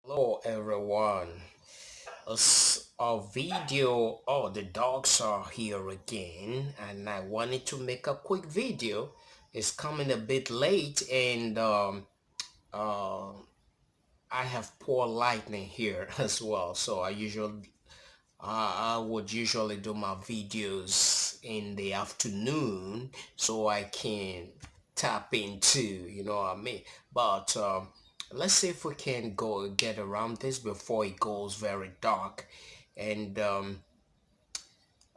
Hello everyone. A video. Oh, the dogs are here again, and I wanted to make a quick video. It's coming a bit late, and uh, I have poor lightning here as well. So I would usually do my videos in the afternoon so I can tap into, what I mean. But let's see if we can go get around this before it goes very dark. And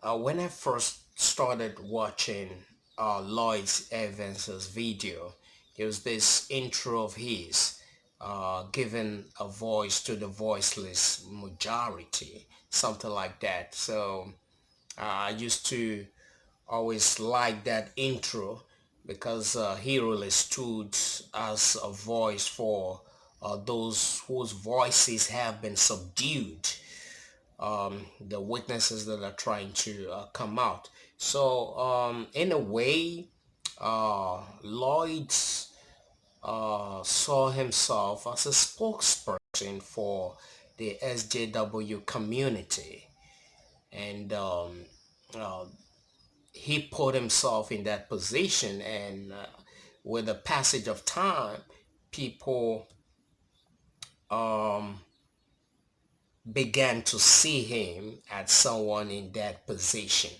when I first started watching Lloyd's Evans's video, there was this intro of his giving a voice to the voiceless majority, something like that. So I used to always like that intro because he really stood as a voice for those whose voices have been subdued, the witnesses that are trying to come out. So in a way, Lloyd saw himself as a spokesperson for the SJW community, and uh, he put himself in that position. And with the passage of time, people um, began to see him as someone in that position,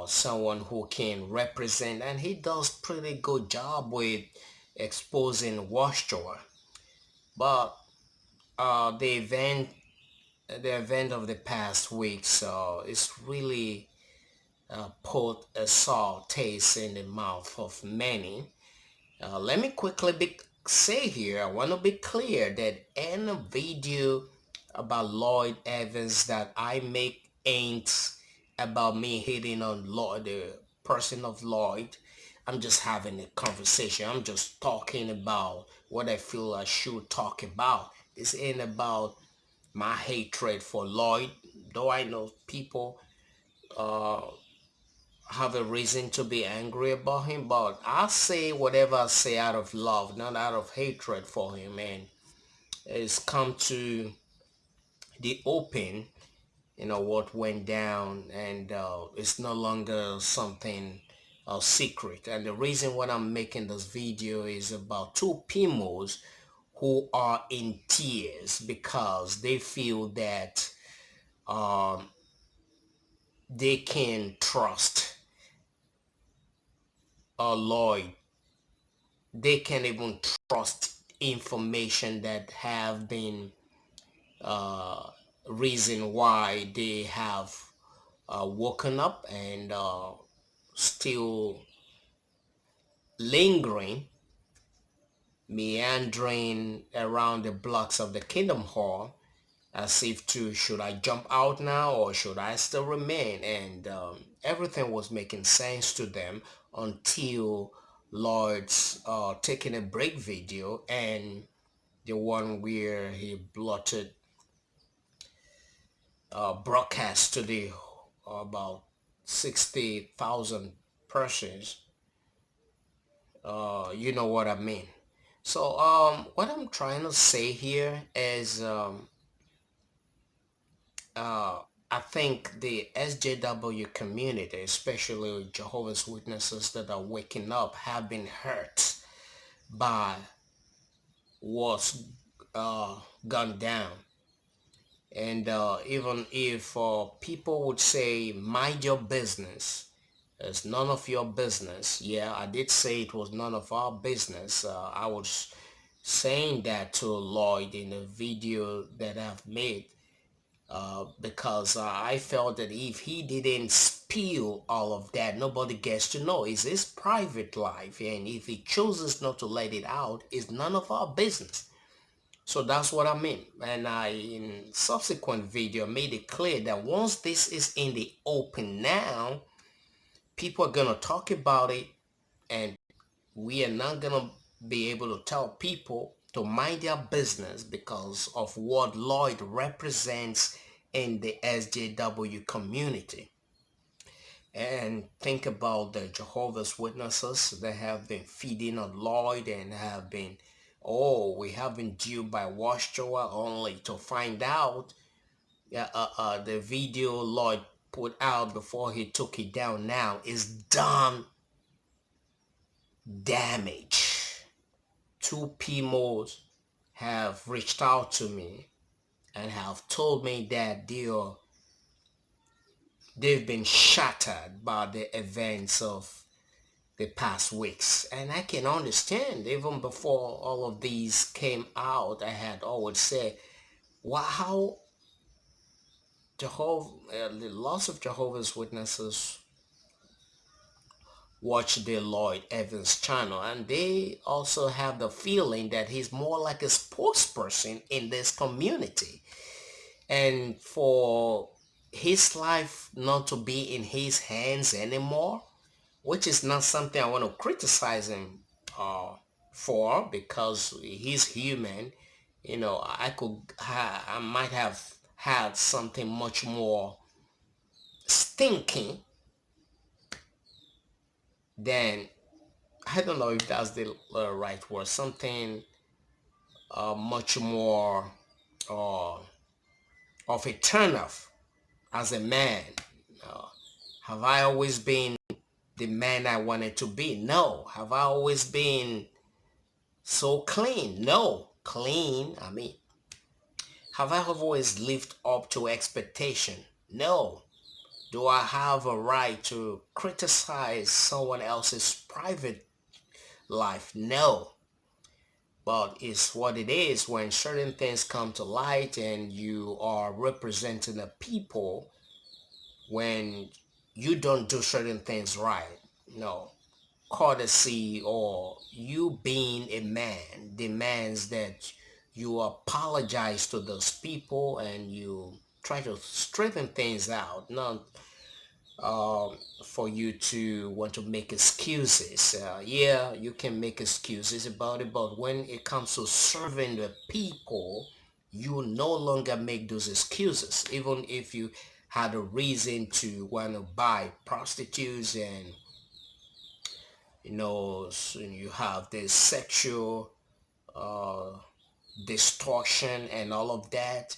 someone who can represent, and he does pretty good job with exposing Washington. But uh, the event, the event of the past weeks, is really put a sour taste in the mouth of many. Let me quickly say here, I want to be clear that any video about Lloyd Evans that I make ain't about me hitting on Lloyd, the person of Lloyd. I'm just having a conversation. I'm just talking about what I feel I should talk about. This ain't about my hatred for Lloyd, though I know people uh, have a reason to be angry about him, but I say whatever I say out of love, not out of hatred for him. And it's come to the open, what went down, and it's no longer something secret. And the reason why I'm making this video is about two PIMOS who are in tears because they feel that um, they can trust Lloyd. They can even trust information that have been uh, reason why they have woken up and still lingering, meandering around the blocks of the Kingdom Hall as if to, should I jump out now or should I still remain? And everything was making sense to them until Lord's taking a break video, and the one where he blotted broadcast to the about 60,000 persons. You know what I mean. So what I'm trying to say here is uh, I think the SJW community, especially Jehovah's Witnesses that are waking up, have been hurt by what's gone down. And even if people would say, mind your business, it's none of your business. Yeah, I did say it was none of our business. I was saying that to Lloyd in a video that I've made because I felt that if he didn't spill all of that, nobody gets to know. It's his private life, and if he chooses not to let it out, it's none of our business. So that's what I mean. And I, in subsequent video, made it clear that once this is in the open now, people are gonna talk about it, and we are not gonna be able to tell people to mind their business because of what Lloyd represents in the SJW community. And think about the Jehovah's Witnesses that have been feeding on Lloyd and have been, oh, we have been due by watchtower, only to find out the video Lloyd put out before he took it down now is done damage. Two PIMOS have reached out to me and have told me that they've been shattered by the events of the past weeks. And I can understand, even before all of these came out, I had always said, wow, how the lots of Jehovah's Witnesses watch the Lloyd Evans channel, and they also have the feeling that he's more like a spokesperson in this community. And for his life not to be in his hands anymore, which is not something I want to criticize him uh, for, because he's human. You know, I might have had something much more stinking than, I don't know if that's the right word, something much more uh, of a turnoff as a man. Uh, have I always been the man I wanted to be? No. Have I always been so clean? No. Clean, I mean, have I always lived up to expectation? No. Do I have a right to criticize someone else's private life? No. But it's what it is when certain things come to light and you are representing the people when you don't do certain things right. No. Courtesy or you being a man demands that you apologize to those people and you try to straighten things out, not for you to want to make excuses. Yeah, you can make excuses about it, but when it comes to serving the people, you no longer make those excuses. Even if you had a reason to want to buy prostitutes, and so you have this sexual uh, distortion and all of that.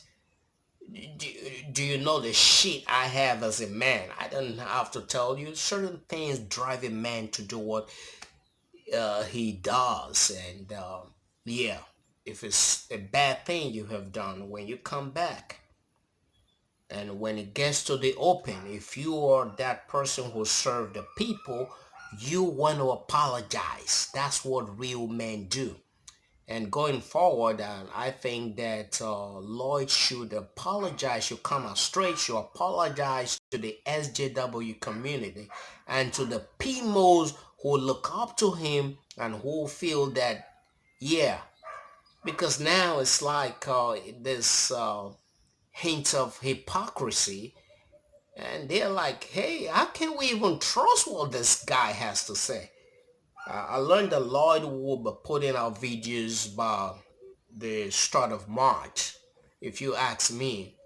do, do you know the shit I have as a man? I don't have to tell you. Certain things drive a man to do what he does. And yeah, if it's a bad thing you have done, when you come back and when it gets to the open, if you are that person who served the people, you want to apologize. That's what real men do. And going forward, I think that Lloyd should apologize, should come out straight, should apologize to the SJW community and to the PIMOS who look up to him and who feel that, yeah, because now it's like this hint of hypocrisy. And they're like, hey, how can we even trust what this guy has to say? I learned that Lloyd will be putting out videos by the start of March. If you ask me,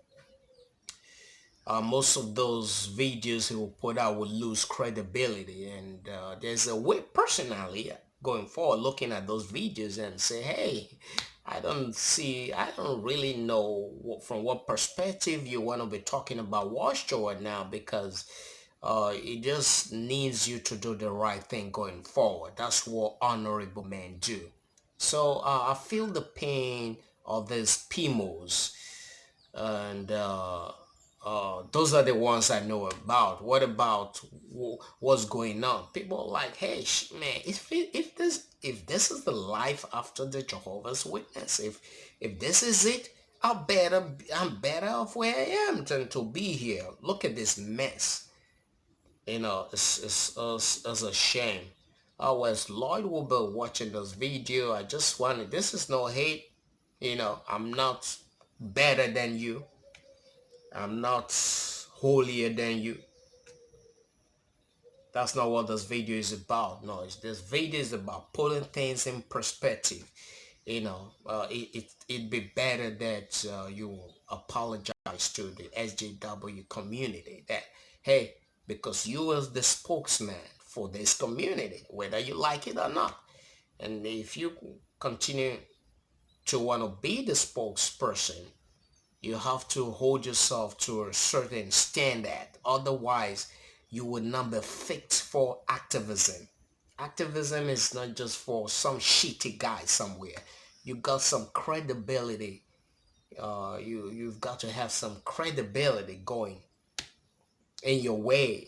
most of those videos he will put out will lose credibility. And there's a way, personally, going forward, looking at those videos and say, hey, I don't really know from what perspective you want to be talking about Watchtower now, because it just needs you to do the right thing going forward. That's what honorable men do. So I feel the pain of these PIMOs, and those are the ones I know about. What about what's going on? People are like, hey, man, if this is the life after the Jehovah's Witness, if this is it, I'm better off where I am than to be here. Look at this mess. It's a shame. As Lloyd will be watching this video, I just wanted, this is no hate. I'm not better than you. I'm not holier than you. That's not what this video is about. No, this video is about putting things in perspective. It'd be better that you apologize to the SJW community that, hey, because you was the spokesman for this community, whether you like it or not. And if you continue to want to be the spokesperson, you have to hold yourself to a certain standard. Otherwise, you would not be fit for activism. Activism is not just for some shitty guy somewhere. You got some credibility. You've got to have some credibility going in your way.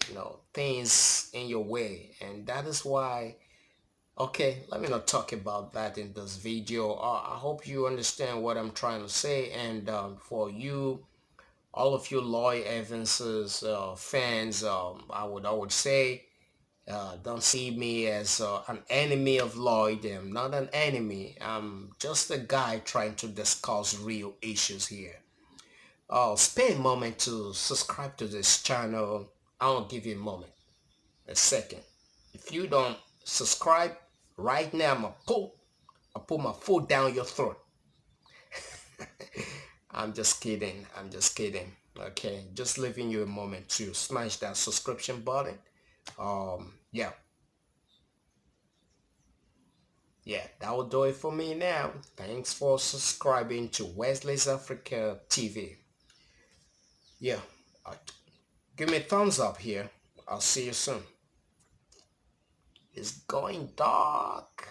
Things in your way, and that is why. Okay, let me not talk about that in this video. I hope you understand what I'm trying to say, and for you, all of you Lloyd Evans's fans, I would say, don't see me as an enemy of Lloyd. I'm not an enemy. I'm just a guy trying to discuss real issues here. Spare a moment to subscribe to this channel. I'll give you a moment, a second. If you don't subscribe right now, I'll put my foot down your throat. I'm just kidding. I'm just kidding. Okay, just leaving you a moment to smash that subscription button. Yeah, that will do it for me now. Thanks for subscribing to Wesley's Africa TV. Yeah, uh, give me a thumbs up here. I'll see you soon. It's going dark.